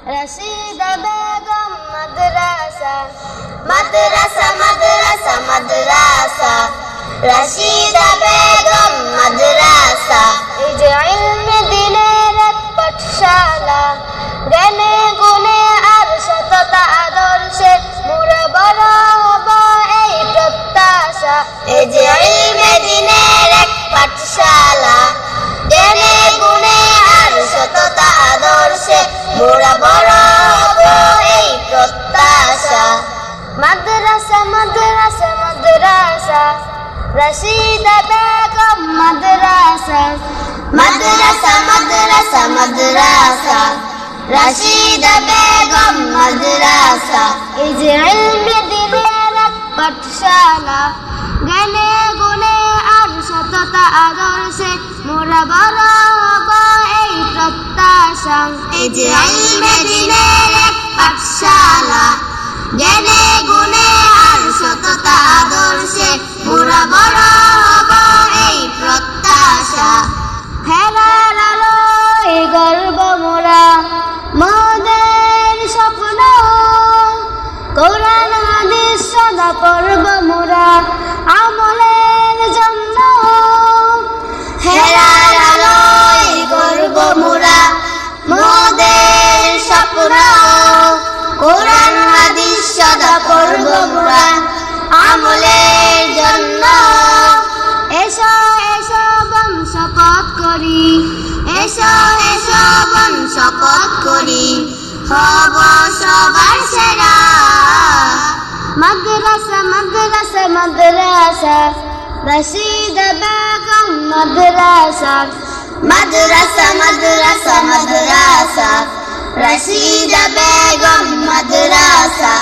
Rashida Begum Madrasa, Madrasa, Madrasa, Madrasa, Rashida Begum Madrasa. Ije ilme diner ek pathshala, জ্ঞানে গুণে আর সততা আদর্শে মোরা বড় হব এই প্রত্যাশা। এই যে ইলমে দিনের এক পাঠশালা, জ্ঞানে গুণে আর সততা আদর্শে মোরা বড় হব এই প্রত্যাশা। মাদ্রাসা, মাদ্রাসা, মাদ্রাসা, রশিদা বেগম মাদ্রাসা, মাদ্রাসা, মাদ্রাসা, মাদ্রাসা, রশিদা বেগম মাদ্রাসা। এই যে ইলমে দিনের এক পাঠশালা, জ্ঞানে গুণে আর সততা আদর্শে মোরা বড় হব এই প্রত্যাশা। এই যে ইলমে দিনের এক পাঠশালা, জ্ঞানে গুণে আর সততা আদর্শে মোরা বড় হব এই প্রত্যাশা। হেরার আলোয় গর্ব মোরা, মোদের স্বপ্ন, কোরআন হাদিস সদা পড়ব মোরা আমলের জন্য। হেরার আলোয় গর্ব মোরা, মোদের স্বপ্ন, কোরআন হাদিস সদা পড়ব মোরা আমলের জন্য। এসো এসো বন শপথ করি, এসো এসো বন শপথ করি, হব সবার সেরা। মাদ্রাসা, মাদ্রাসা, মাদ্রাসা, রশিদা বেগম মাদ্রাসা, মাদ্রাসা, মাদ্রাসা, মাদ্রাসা, রশিদা বেগম মাদ্রাসা।